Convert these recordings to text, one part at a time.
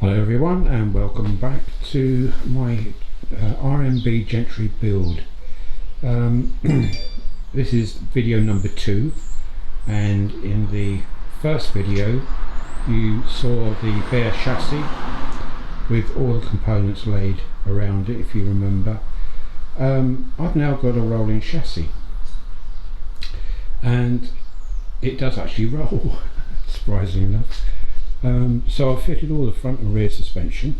Hello everyone and welcome back to my RMB Gentry build. This is video number 2, and in the first video you saw the bare chassis with all the components laid around it, if you remember. I've now got a rolling chassis and it does actually roll, surprisingly enough. So I've fitted all the front and rear suspension.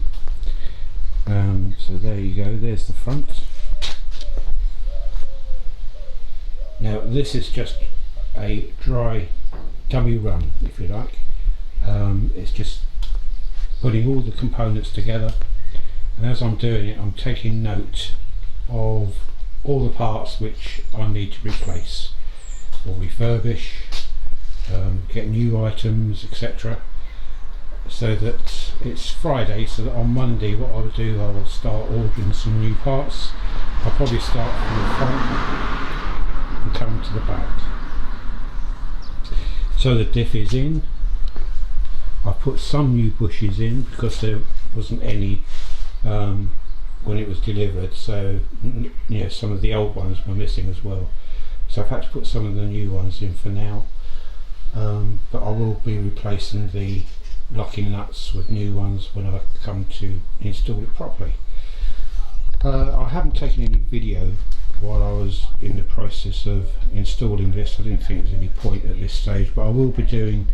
So there you go, there's the front. Now this is just a dry dummy run, if you like. It's just putting all the components together, and as I'm doing it I'm taking note of all the parts which I need to replace or refurbish, get new items, etc. So that it's Friday, so that on Monday what I'll do, I will start ordering some new parts. I'll probably start from the front and come to the back. So the diff is in. I've put some new bushes in because there wasn't any when it was delivered, so some of the old ones were missing as well, so I've had to put some of the new ones in for now. But I will be replacing the locking nuts with new ones when I come to install it properly. I haven't taken any video while I was in the process of installing this. I didn't think there's any point at this stage, but I will be doing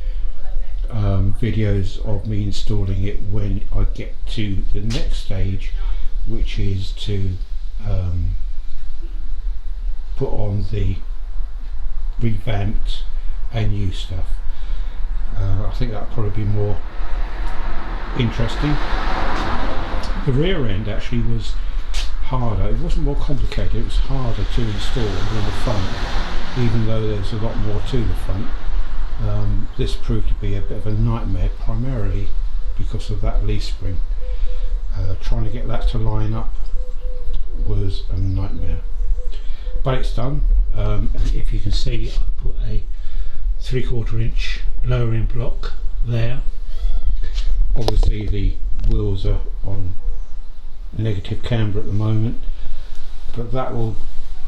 videos of me installing it when I get to the next stage, which is to put on the revamped and new stuff. I think that'll probably be more interesting. The rear end actually was harder. It wasn't more complicated, it was harder to install than the front, even though there's a lot more to the front. This proved to be a bit of a nightmare, primarily because of that leaf spring. Trying to get that to line up was a nightmare, but it's done. And if you can see, I put a 3/4 inch lowering block there. Obviously the wheels are on negative camber at the moment, but that will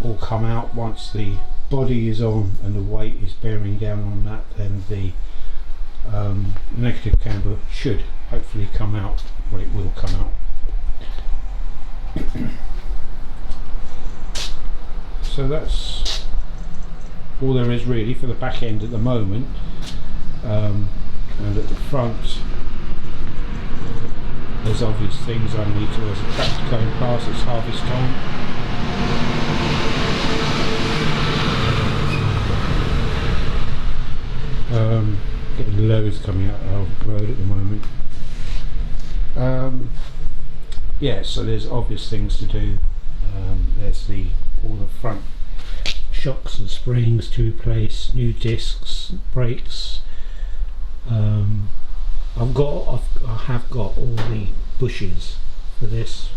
all come out once the body is on and the weight is bearing down on that. Then the negative camber should hopefully come out. Well, it will come out. So that's all there is really for the back end at the moment. And at the front there's obvious things I need to, as a tractor going past, it's harvest time. Getting loads coming out of the road at the moment. Yeah, so there's obvious things to do. There's all the front shocks and springs to replace, new discs, brakes. I have got all the bushes for this.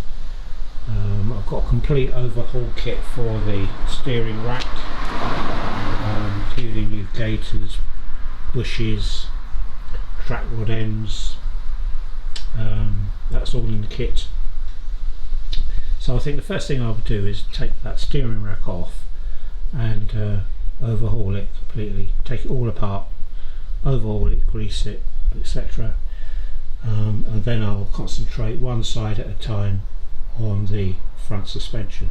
I've got a complete overhaul kit for the steering rack, including new gaiters, bushes, track rod ends. That's all in the kit. So I think the first thing I would do is take that steering rack off and overhaul it completely, take it all apart, overhaul it, grease it, etc. And then I'll concentrate one side at a time on the front suspension.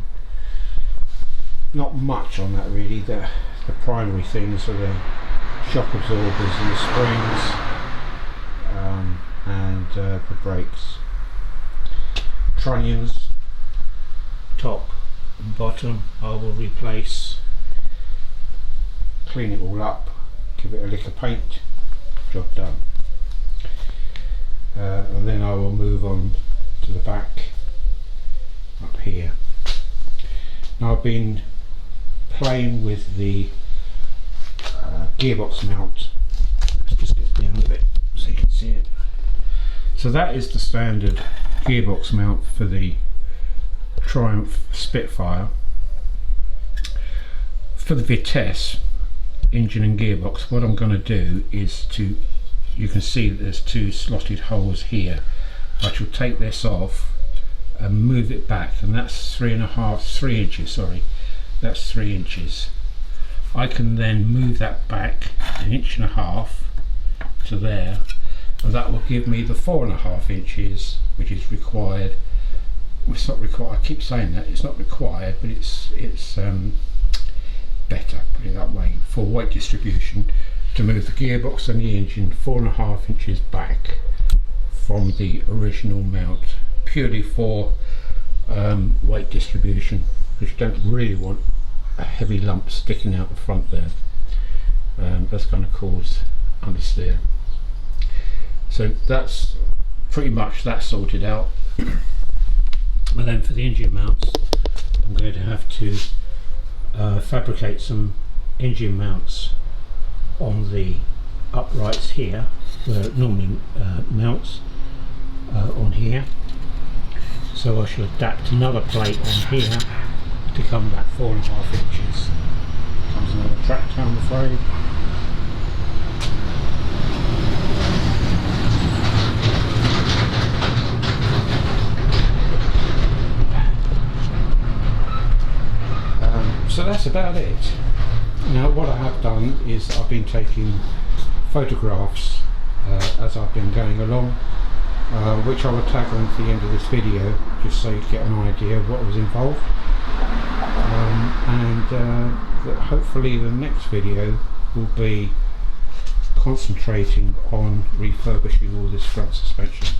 Not much on that really. The primary things are the shock absorbers and the springs, and the brakes. Trunnions, top and bottom, I will replace, clean it all up, give it a lick of paint, job done. And then I will move on to the back up here. Now I've been playing with the gearbox mount. Let's just get down a bit so you can see it. So that is the standard gearbox mount for the Triumph Spitfire. For the Vitesse engine and gearbox, what I'm going to do is you can see that there's two slotted holes here I shall take this off and move it back, and that's 3 inches, sorry, that's 3 inches. I can then move that back 1.5 inches to there, and that will give me the 4.5 inches, which is required. Well, it's not required, I keep saying that, it's not required, but it's better, put it that way, for weight distribution, to move the gearbox and the engine 4.5 inches back from the original mount, purely for weight distribution, because you don't really want a heavy lump sticking out the front there. That's going to cause understeer. So that's pretty much that sorted out. And then for the engine mounts, I'm going to have to fabricate some engine mounts on the uprights here, where it normally mounts on here. So I shall adapt another plate on here to come back 4.5 inches. Comes another tractor, I'm afraid. So that's about it. Now what I have done is I've been taking photographs as I've been going along, which I will tag on at the end of this video, just so you get an idea of what was involved. Hopefully the next video will be concentrating on refurbishing all this front suspension.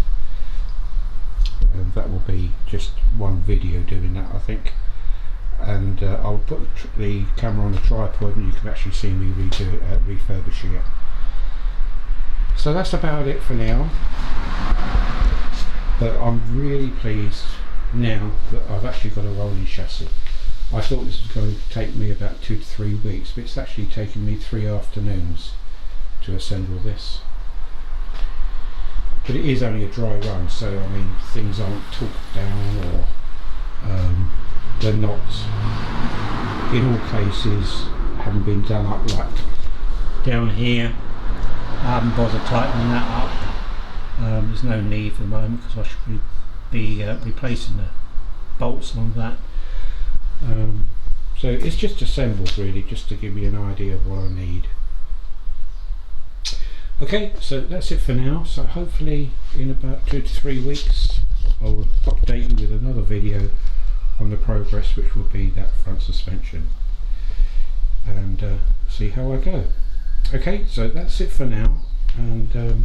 That will be just one video doing that, I think. And I'll put the camera on the tripod and you can actually see me refurbishing it. So that's about it for now, but I'm really pleased now that I've actually got a rolling chassis. I thought this was going to take me about 2 to 3 weeks, but it's actually taken me 3 afternoons to assemble this. But it is only a dry run, so I mean things aren't torqued down, or they're not, in all cases, haven't been done up like down here. I haven't bothered tightening that up. There's no need for the moment, because I should be replacing the bolts on that. So it's just assembled really, just to give me an idea of what I need. Okay, so that's it for now. So hopefully in about 2 to 3 weeks I'll update you with another video on the progress, which will be that front suspension, and see how I go. Okay, so that's it for now, and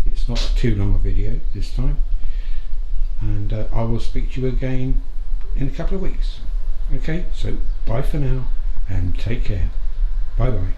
it's not too long a video this time, and I will speak to you again in a couple of weeks. Okay, so bye for now and take care. Bye bye.